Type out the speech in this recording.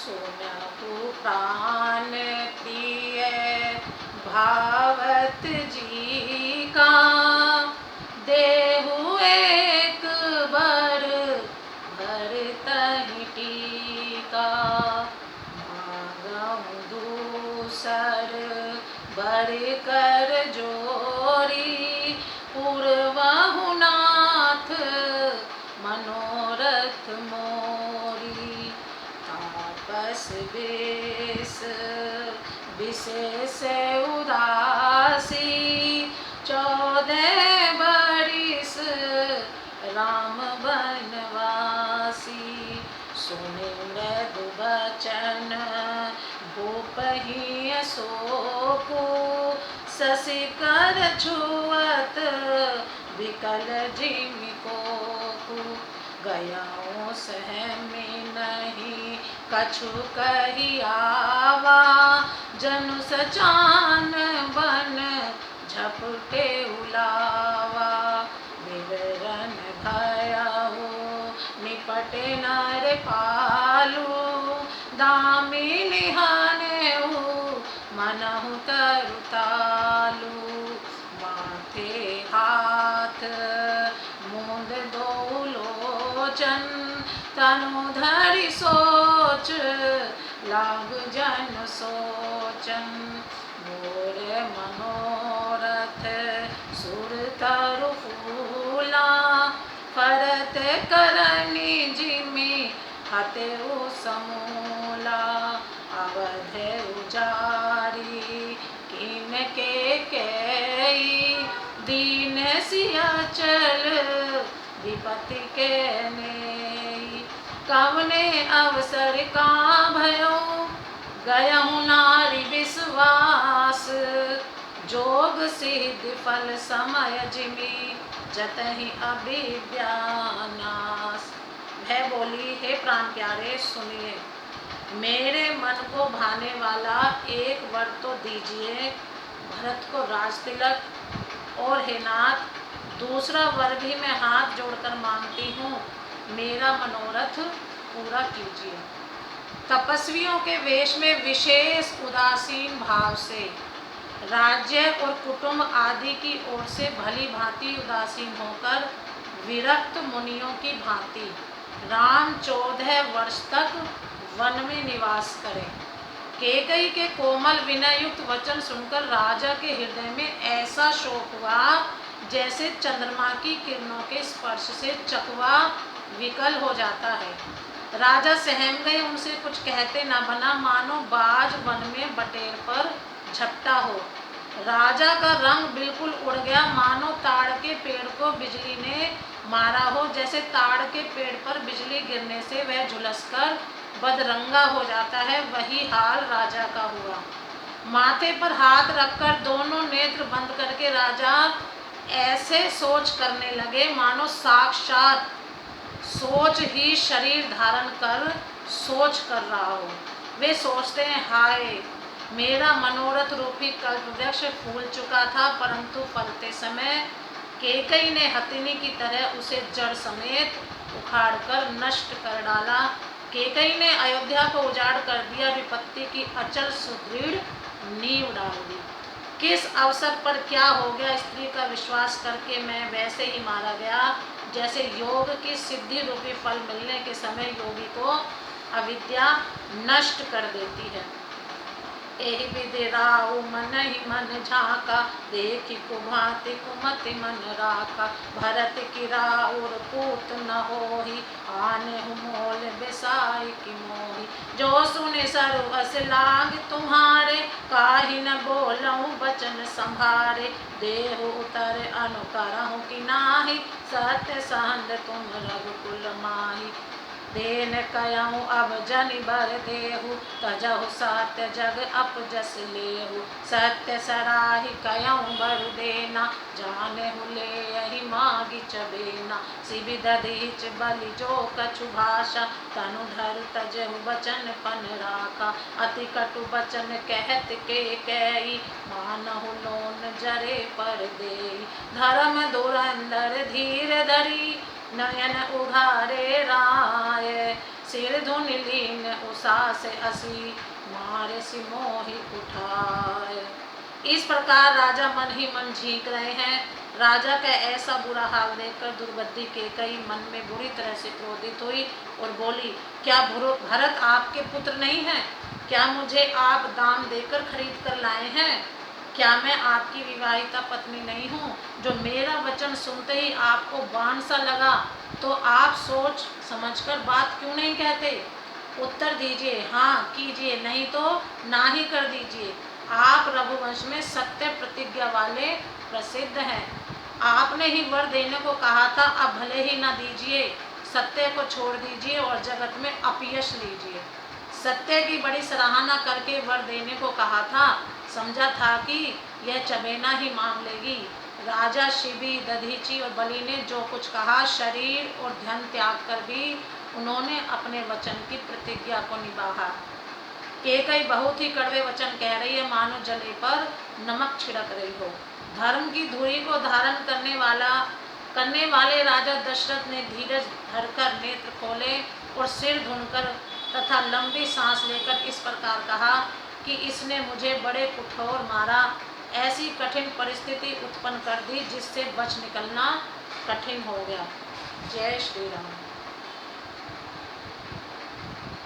सुनहु प्राण प्रिय भावत जी का, देहु एक बर भर तहि टीका। मांगहु दूसर बर कर जोरी, पुरवहु नाथ मनोरथ मोरी। तापस बेस विशेष उदासी, 14 बरिस राम बनवासी। सुनि मृदु बचन भूपहि अशोकु, शशिकर छुअत विकल जिमि कोकु। गयाऊँ सहमि नहीं कछु कहि आवा, जनु सचान बन झपटे उलावा। विवरण भयहु निपटे नर पालू, दामिनी हनेहु मनहु तरुतालू। माथे हाथ मूंद दो लोचन, तनु धरि सोच लाग जन सोचन। मोर मनोरथ सुर तरु फूला, फरत करनी जिमि हतेउ समूला। अवध उजारी किनके केई, दीन सियाचल विपति के नेई। कवने अवसर का भयो गयहु नारी विश्वास, जोग सिद्ध फल समय जिमि जतहि अविद्या नाश। वह बोली, हे प्राण प्यारे सुनिए, मेरे मन को भाने वाला एक वर तो दीजिए, भरत को राज तिलक, और हे नाथ दूसरा वर भी मैं हाथ जोड़कर मांगती हूँ, मेरा मनोरथ पूरा कीजिए। तपस्वियों के वेश में विशेष उदासीन भाव से, राज्य और कुटुंब आदि की ओर से भली भांति उदासीन होकर, विरक्त मुनियों की भांति राम 14 वर्ष तक वन में निवास करें। कैकेयी के कोमल विनय युक्त वचन सुनकर राजा के हृदय में ऐसा शोक हुआ, जैसे चंद्रमा की किरणों के स्पर्श से चकवा विकल हो जाता है। राजा सहम गए, उनसे कुछ कहते न बना, मानो बाज वन में बटेर पर झपटा हो। राजा का रंग बिल्कुल उड़ गया, मानो ताड़ के पेड़ को बिजली ने मारा हो। जैसे ताड़ के पेड़ पर बिजली गिरने से वह झुलसकर बदरंगा हो जाता है, वही हाल राजा का हुआ। माथे पर हाथ रखकर दोनों नेत्र बंद करके राजा ऐसे सोच करने लगे, मानो साक्षात सोच ही शरीर धारण कर सोच कर रहा हो। वे सोचते हैं, हाय मेरा मनोरथ रूपी कल्प वृक्ष फूल चुका था, परंतु फलते समय कैकेयी ने हथिनी की तरह उसे जड़ समेत उखाड़कर नष्ट कर डाला। कैकेयी ने अयोध्या को उजाड़ कर दिया, विपत्ति की अचल सुदृढ़ नींव डाल दी। किस अवसर पर क्या हो गया, स्त्री का विश्वास करके मैं वैसे ही मारा गया, जैसे योग की सिद्धि रूपी फल मिलने के समय योगी को अविद्या नष्ट कर देती है। एहि विधि राउ मन ही मन झाका, देखी कुभांति कुमति मन राका। भरत की राउर पूत न होही, आनेहु मोल बेसाई की मोही। जो सुने सर्वस लाग तुम्हारे, काहि न बोलऊँ बचन संभारे। देहु उतर अनुकरहु कि नाही, सत्य सहंद तुम रघुकुल माही। देन कयऊँ अब जनि बर देहु, तजहु सत्य जग अपजस लेहु। सत्य सराहि कयऊँ बर देना, जानेहु लेहि मागी चबेना। सिबिध दीच बलि जो कछु भाषा, तनु धर तजहु बचन पन राखा। अति कटु बचन कहत कैकेयी, मानहु लोन जरे पर देई। धर्म धुरंधर धीर धरी, नयन उघारे राय। सिर धुन लीन उषा से असी, मारे सी मोहि उठाए। इस प्रकार राजा मन ही मन झींक रहे हैं। राजा का ऐसा बुरा हाल देखकर दुर्बुद्धि कैकेयी मन में बुरी तरह से क्रोधित हुई और बोली, क्या भरत आपके पुत्र नहीं हैं? क्या मुझे आप दाम देकर खरीद कर लाए हैं? क्या मैं आपकी विवाहिता पत्नी नहीं हूँ, जो मेरा वचन सुनते ही आपको बाण सा लगा, तो आप सोच समझकर बात क्यों नहीं कहते? उत्तर दीजिए, हाँ कीजिए, नहीं तो ना ही कर दीजिए। आप रघुवंश में सत्य प्रतिज्ञा वाले प्रसिद्ध हैं। आपने ही वर देने को कहा था, अब भले ही ना दीजिए, सत्य को छोड़ दीजिए और जगत में अपयश लीजिए। सत्य की बड़ी सराहना करके वर देने को कहा था, समझा था कि यह चबेना ही मांग लेगी। राजा शिबी, दधीची और बलि ने जो कुछ कहा, शरीर और धन त्याग कर भी उन्होंने अपने वचन की प्रतिज्ञा को निभाया। कैकेयी बहुत ही कड़वे वचन कह रही है, मानो जले पर नमक छिड़क रही हो। धर्म की धुरी को धारण करने वाले राजा दशरथ ने धीरज धरकर नेत्र खोले और सिर धुनकर तथा लंबी सांस लेकर इस प्रकार कहा कि इसने मुझे बड़े कठोर मारा, ऐसी कठिन परिस्थिति उत्पन्न कर दी जिससे बच निकलना कठिन हो गया। जय श्री राम।